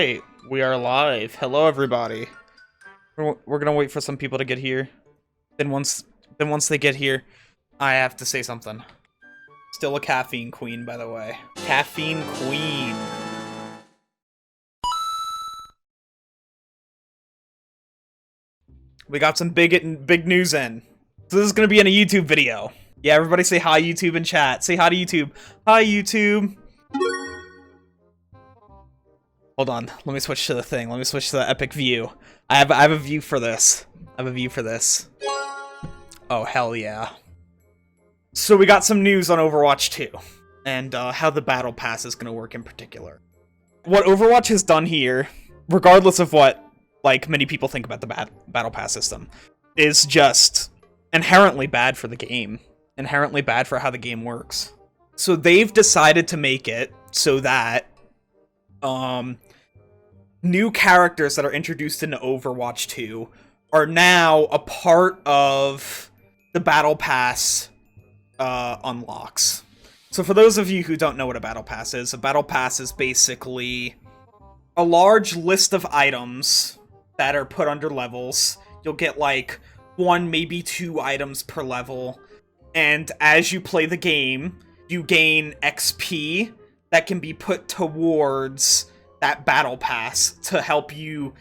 Alright, we are live. Hello everybody. We're gonna wait for some people to get here. Then once they get here, I have to say something. Still a caffeine queen, by the way. Caffeine queen. We got some big news in. So this is gonna be in a YouTube video. Yeah, everybody say hi YouTube in chat. Say hi to YouTube. Hi YouTube. Hold on, let me switch to the thing. Let me switch to the epic view. I have a view for this. I have a view for this. Oh, hell yeah. So we got some news on Overwatch 2, and how the Battle Pass is gonna work in particular. What Overwatch has done here, regardless of what, like, many people think about the Battle Pass system, is just inherently bad for the game. Inherently bad for how the game works. So they've decided to make it so that new characters that are introduced into Overwatch 2 are now a part of the Battle Pass unlocks. So for those of you who don't know what a Battle Pass is, a Battle Pass is basically a large list of items that are put under levels. You'll get like 1, maybe 2 items per level, and as you play the game, you gain XP that can be put towards that Battle Pass to help you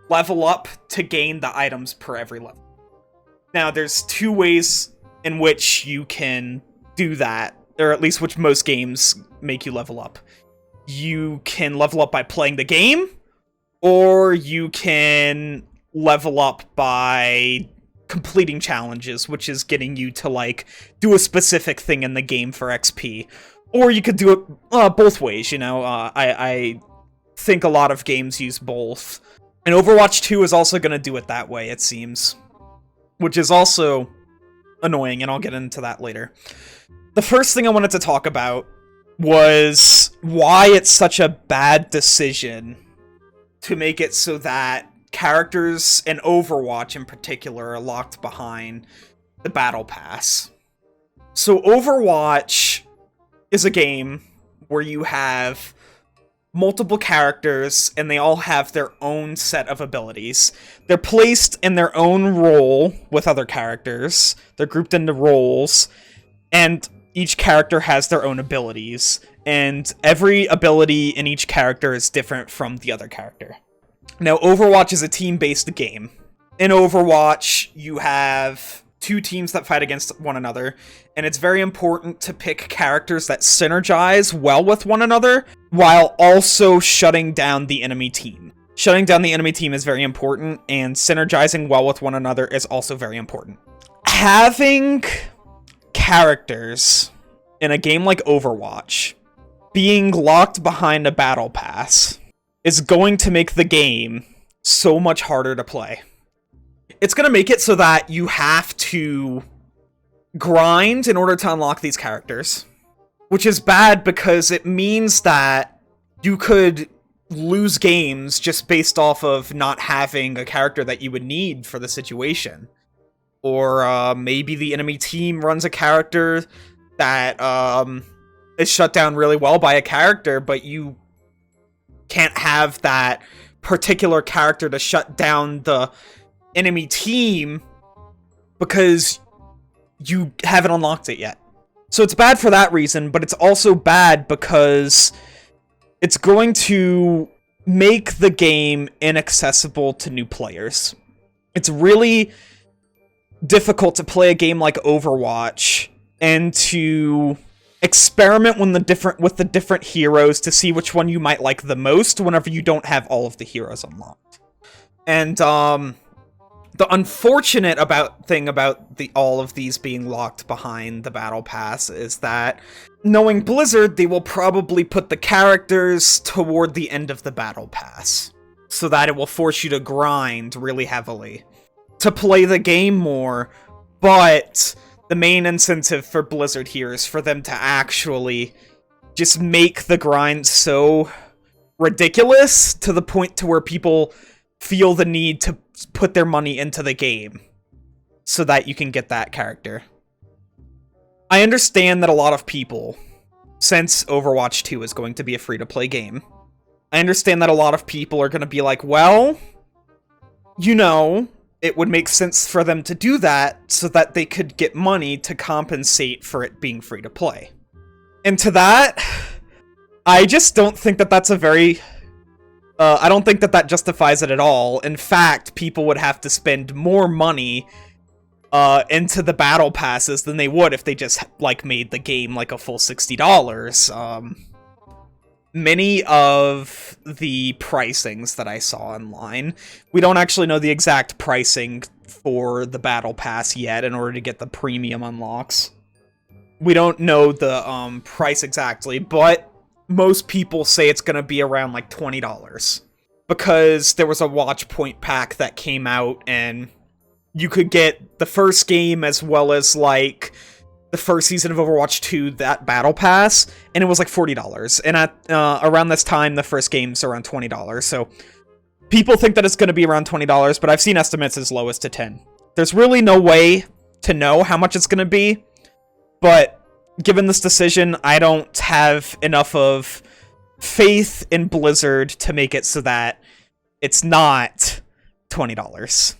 level up to gain the items per every level. Now, there's 2 ways in which you can do that, or at least which most games make you level up. You can level up by playing the game, or you can level up by completing challenges, which is getting you to, like, do a specific thing in the game for XP. Or you could do it both ways, you know. I think a lot of games use both. And Overwatch 2 is also going to do it that way, it seems. Which is also annoying, and I'll get into that later. The first thing I wanted to talk about was why it's such a bad decision to make it so that characters in Overwatch in particular are locked behind the Battle Pass. So Overwatch is a game where you have multiple characters, and they all have their own set of abilities. They're placed in their own role with other characters. They're grouped into roles, and each character has their own abilities, and every ability in each character is different from the other character. Now, Overwatch is a team-based game. In Overwatch, you have 2 teams that fight against one another, and it's very important to pick characters that synergize well with one another, while also shutting down the enemy team. Shutting down the enemy team is very important, and synergizing well with one another is also very important. Having characters in a game like Overwatch being locked behind a Battle Pass is going to make the game so much harder to play. It's going to make it so that you have to grind in order to unlock these characters, which is bad because it means that you could lose games just based off of not having a character that you would need for the situation. Or maybe the enemy team runs a character that is shut down really well by a character, but you can't have that particular character to shut down the enemy team because you haven't unlocked it yet. So it's bad for that reason, but it's also bad because it's going to make the game inaccessible to new players. It's really difficult to play a game like Overwatch and to experiment with the different heroes to see which one you might like the most whenever you don't have all of the heroes unlocked. And the unfortunate thing about all of these being locked behind the Battle Pass is that, knowing Blizzard, they will probably put the characters toward the end of the Battle Pass, so that it will force you to grind really heavily to play the game more, but the main incentive for Blizzard here is for them to actually just make the grind so ridiculous to the point to where people feel the need to put their money into the game so that you can get that character. I understand that a lot of people, since Overwatch 2 is going to be a free-to-play game, I understand that a lot of people are going to be like, well, you know, it would make sense for them to do that so that they could get money to compensate for it being free to play. And to that, I just don't think that that's a very... I don't think that that justifies it at all. In fact, people would have to spend more money into the battle passes than they would if they just, like, made the game, like, a full $60. Many of the pricings that I saw online, we don't actually know the exact pricing for the battle pass yet in order to get the premium unlocks. We don't know the price exactly, but most people say it's going to be around like $20 because there was a Watchpoint Pack that came out and you could get the first game as well as like the first season of Overwatch 2, that battle pass, and it was like $40. And at around this time, the first game's around $20. So people think that it's going to be around $20, but I've seen estimates as low as to $10. There's really no way to know how much it's going to be, but given this decision, I don't have enough of faith in Blizzard to make it so that it's not $20.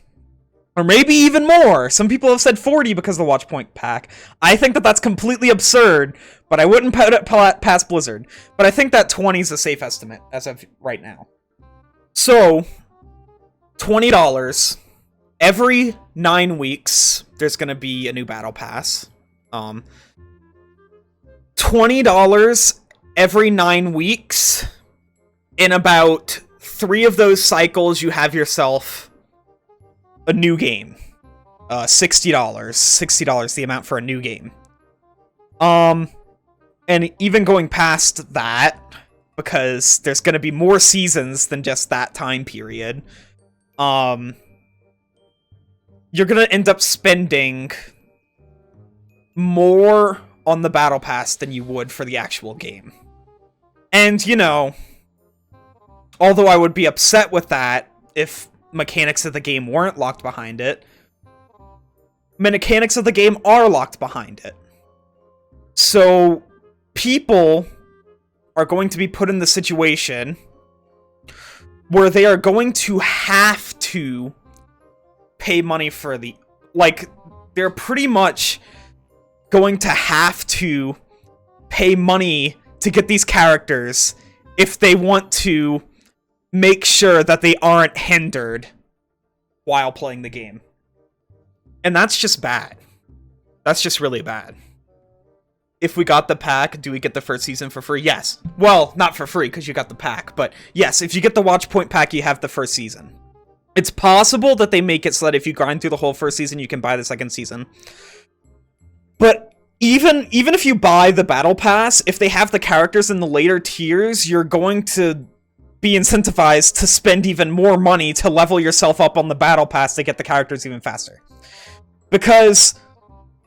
Or maybe even more. Some people have said 40 because of the Watchpoint Pack. I think that that's completely absurd, but I wouldn't put it past Blizzard. But I think that 20 is a safe estimate as of right now. So, $20. Every 9 weeks, there's going to be a new battle pass. $20 every 9 weeks. In about 3 of those cycles, you have yourself a new game. $60. $60, the amount for a new game. And even going past that, because there's going to be more seasons than just that time period, you're going to end up spending more on the battle pass than you would for the actual game. And, you know, although I would be upset with that if mechanics of the game weren't locked behind it, mechanics of the game are locked behind it. So, people are going to be put in the situation where they are going to have to pay money for the... Like, they're pretty much going to have to pay money to get these characters if they want to make sure that they aren't hindered while playing the game. And that's just bad. That's just really bad. If we got the pack, do we get the first season for free? Yes. Well, not for free, because you got the pack, but yes, if you get the Watchpoint Pack, you have the first season. It's possible that they make it so that if you grind through the whole first season, you can buy the second season. But even if you buy the Battle Pass, if they have the characters in the later tiers, you're going to be incentivized to spend even more money to level yourself up on the Battle Pass to get the characters even faster. Because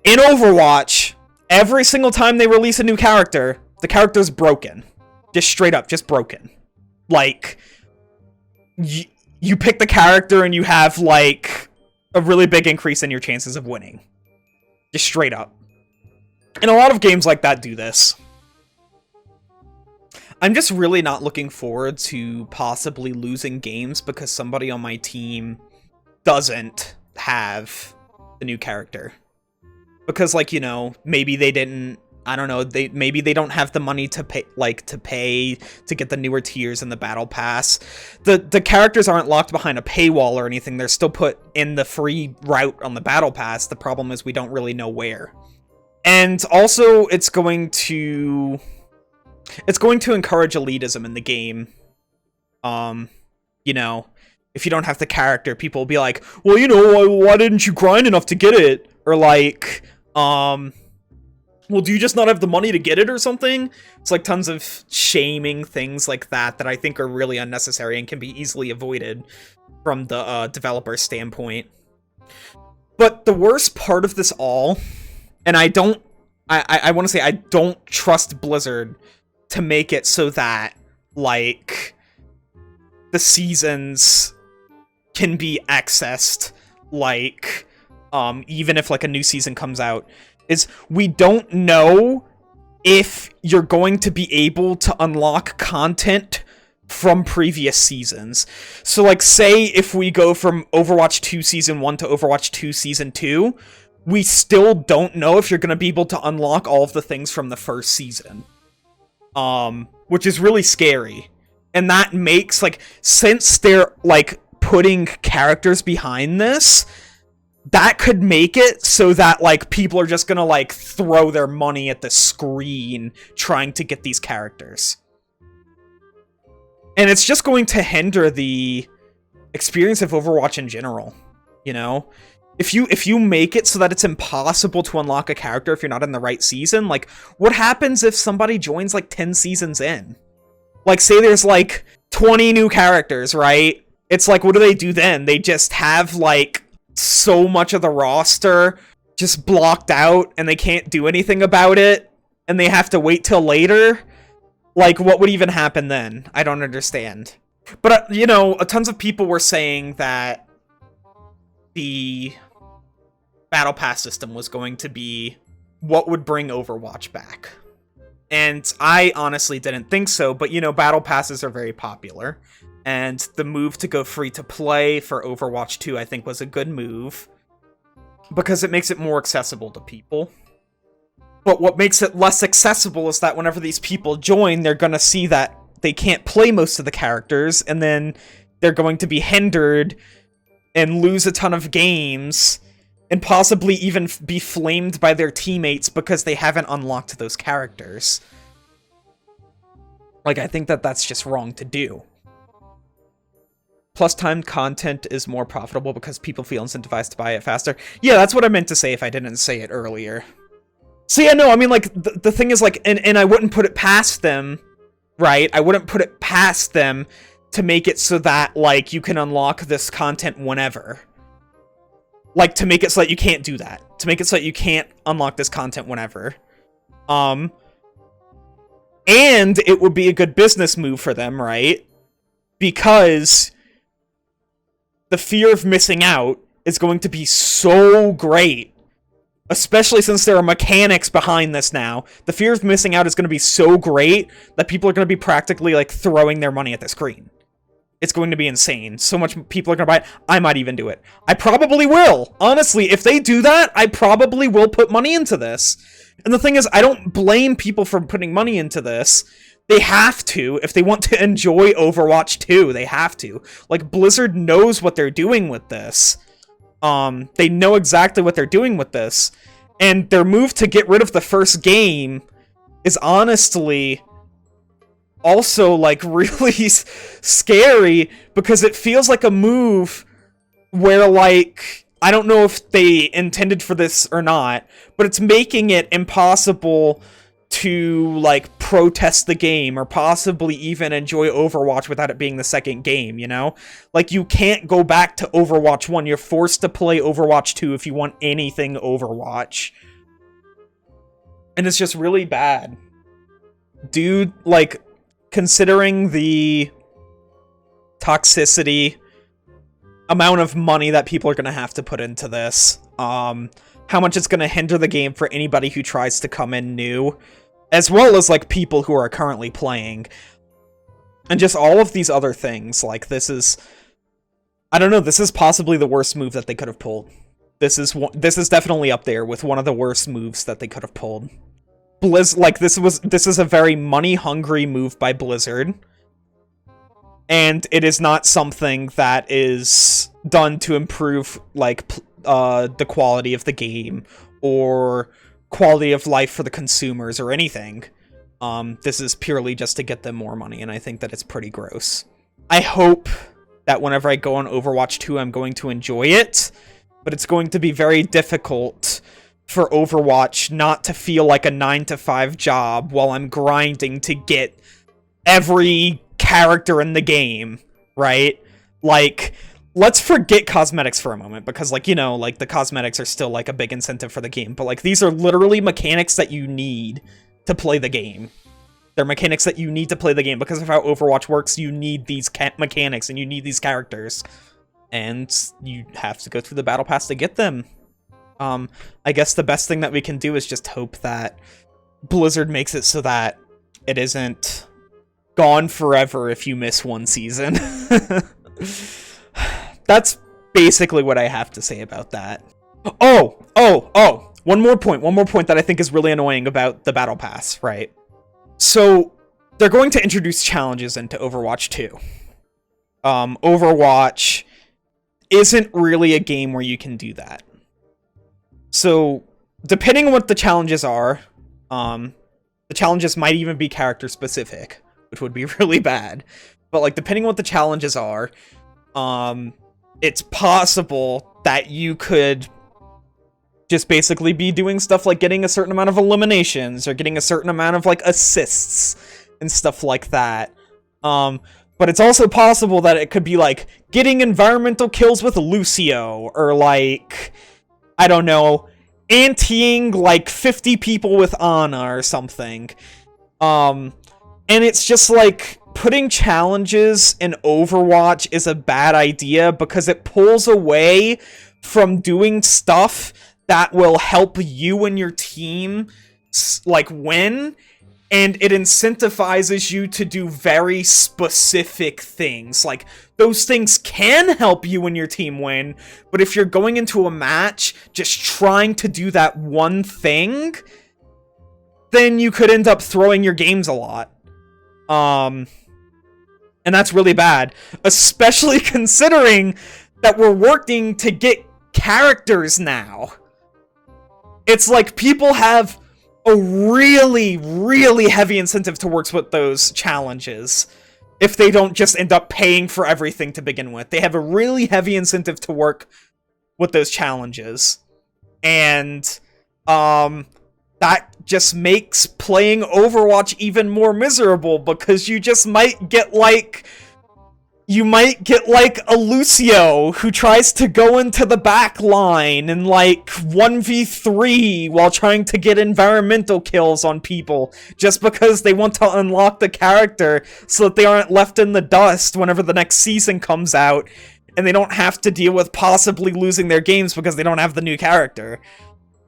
in Overwatch, every single time they release a new character, the character's broken. Just straight up, just broken. Like, you pick the character and you have, like, a really big increase in your chances of winning. Just straight up. And a lot of games like that do this. I'm just really not looking forward to possibly losing games because somebody on my team doesn't have the new character. Because, like, you know, maybe they didn't, I don't know, maybe they don't have the money to pay, to get the newer tiers in the Battle Pass. The characters aren't locked behind a paywall or anything, they're still put in the free route on the Battle Pass. The problem is we don't really know where. And also, it's going to encourage elitism in the game. You know, if you don't have the character, people will be like, well, you know, why didn't you grind enough to get it? Or like, well, do you just not have the money to get it or something? It's like tons of shaming things like that I think are really unnecessary and can be easily avoided from the developer standpoint. But the worst part of this all, and I want to say I don't trust Blizzard to make it so that, like, the seasons can be accessed, like, even if, like, a new season comes out, is we don't know if you're going to be able to unlock content from previous seasons. So, like, say if we go from Overwatch 2 Season 1 to Overwatch 2 Season 2, we still don't know if you're going to be able to unlock all of the things from the first season. Which is really scary. And that makes, like, since they're, like, putting characters behind this, that could make it so that, like, people are just gonna, like, throw their money at the screen trying to get these characters. And it's just going to hinder the experience of Overwatch in general, you know? If you make it so that it's impossible to unlock a character if you're not in the right season, like, what happens if somebody joins, like, 10 seasons in? Like, say there's, like, 20 new characters, right? It's like, what do they do then? They just have, like, so much of the roster just blocked out, and they can't do anything about it, and they have to wait till later? Like, what would even happen then? I don't understand. But, you know, tons of people were saying that the Battle Pass system was going to be what would bring Overwatch back. And I honestly didn't think so, but, you know, Battle Passes are very popular. And the move to go free to play for Overwatch 2, I think, was a good move. Because it makes it more accessible to people. But what makes it less accessible is that whenever these people join, they're gonna see that they can't play most of the characters, and then they're going to be hindered and lose a ton of games, and possibly even be flamed by their teammates because they haven't unlocked those characters. Like, I think that that's just wrong to do. Plus, timed content is more profitable because people feel incentivized to buy it faster. Yeah, that's what I meant to say if I didn't say it earlier. So yeah, no, I mean, like, the thing is, like, and I wouldn't put it past them, right? I wouldn't put it past them to make it so that, like, you can unlock this content whenever. Like, to make it so that you can't do that. To make it so that you can't unlock this content whenever. And it would be a good business move for them, right? Because the fear of missing out is going to be so great. Especially since there are mechanics behind this now. The fear of missing out is going to be so great that people are going to be practically, like, throwing their money at the screen. It's going to be insane. So much people are going to buy it. I might even do it. I probably will. Honestly, if they do that, I probably will put money into this. And the thing is, I don't blame people for putting money into this. They have to. If they want to enjoy Overwatch 2, they have to. Like, Blizzard knows what they're doing with this. They know exactly what they're doing with this, and their move to get rid of the first game is honestly also, like, really scary, because it feels like a move where, like, I don't know if they intended for this or not, but it's making it impossible to, like, protest the game, or possibly even enjoy Overwatch without it being the second game, you know? Like, you can't go back to Overwatch 1, you're forced to play Overwatch 2 if you want anything Overwatch. And it's just really bad. Dude, like, considering the toxicity, amount of money that people are gonna have to put into this, how much it's gonna hinder the game for anybody who tries to come in new, as well as, like, people who are currently playing. And just all of these other things, like, this is... I don't know, this is possibly the worst move that they could have pulled. This is definitely up there with one of the worst moves that they could have pulled. Like, this is a very money-hungry move by Blizzard. And it is not something that is done to improve, like, the quality of the game, or quality of life for the consumers, or anything. This is purely just to get them more money, and I think that it's pretty gross. I hope that whenever I go on Overwatch 2, I'm going to enjoy it, but it's going to be very difficult for Overwatch not to feel like a 9-to-5 job while I'm grinding to get every character in the game, right? Like, let's forget cosmetics for a moment, because, like, you know, like, the cosmetics are still, like, a big incentive for the game, but, like, these are literally mechanics that you need to play the game. They're mechanics that you need to play the game, because of how Overwatch works, you need these mechanics, and you need these characters. And you have to go through the Battle Pass to get them. I guess the best thing that we can do is just hope that Blizzard makes it so that it isn't gone forever if you miss one season. That's basically what I have to say about that. Oh! One more point that I think is really annoying about the Battle Pass, right? So, they're going to introduce challenges into Overwatch 2. Overwatch isn't really a game where you can do that. So, depending on what the challenges are, the challenges might even be character specific, which would be really bad. But, like, depending on what the challenges are, it's possible that you could just basically be doing stuff like getting a certain amount of eliminations or getting a certain amount of, like, assists and stuff like that. But it's also possible that it could be, like, getting environmental kills with Lucio, or, like, I don't know, anteing, like, 50 people with Ana or something. And it's just, like, putting challenges in Overwatch is a bad idea because it pulls away from doing stuff that will help you and your team, like, win, and it incentivizes you to do very specific things. Like, those things can help you and your team win, but if you're going into a match just trying to do that one thing, then you could end up throwing your games a lot. And that's really bad, especially considering that we're working to get characters now. It's like people have a really, really heavy incentive to work with those challenges if they don't just end up paying for everything to begin with. They have a really heavy incentive to work with those challenges. And that just makes playing Overwatch even more miserable because you just might get like... You might get, like, a Lucio who tries to go into the back line and, like, 1v3 while trying to get environmental kills on people just because they want to unlock the character so that they aren't left in the dust whenever the next season comes out and they don't have to deal with possibly losing their games because they don't have the new character.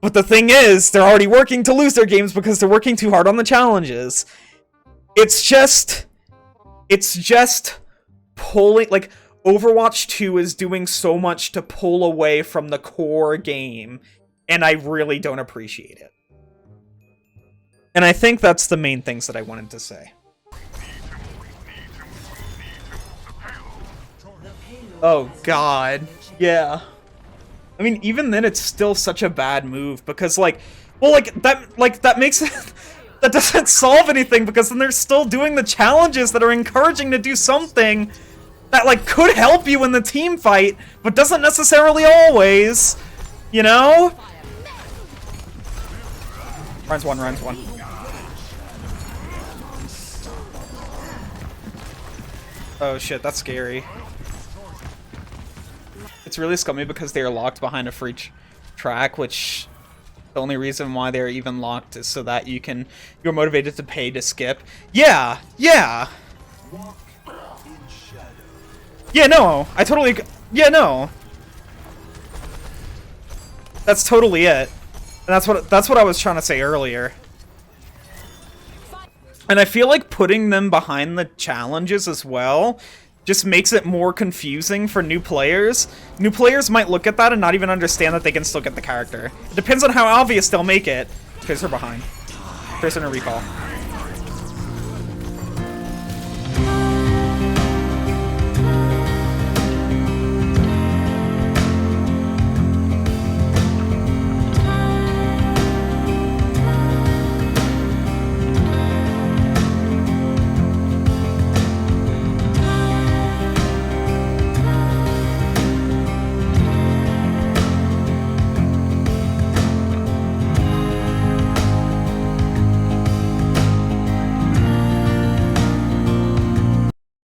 But the thing is, they're already working to lose their games because they're working too hard on the challenges. It's just pulling, like, Overwatch 2 is doing so much to pull away from the core game, and I really don't appreciate it. And I think that's the main things that I wanted to say. Oh god, yeah. I mean, even then it's still such a bad move, because, like, well, that makes it... That doesn't solve anything, because then they're still doing the challenges that are encouraging to do something that, like, could help you in the team fight, but doesn't necessarily always, you know? Rounds one. Oh shit, that's scary. It's really scummy because they are locked behind a free track, which... The only reason why they're even locked is so that you're motivated to pay to skip. Yeah! Yeah, no, yeah, no. That's totally it. And that's what I was trying to say earlier. And I feel like putting them behind the challenges as well just makes it more confusing for new players. New players might look at that and not even understand that they can still get the character. It depends on how obvious they'll make it. Tracer behind. Tracer in a recall.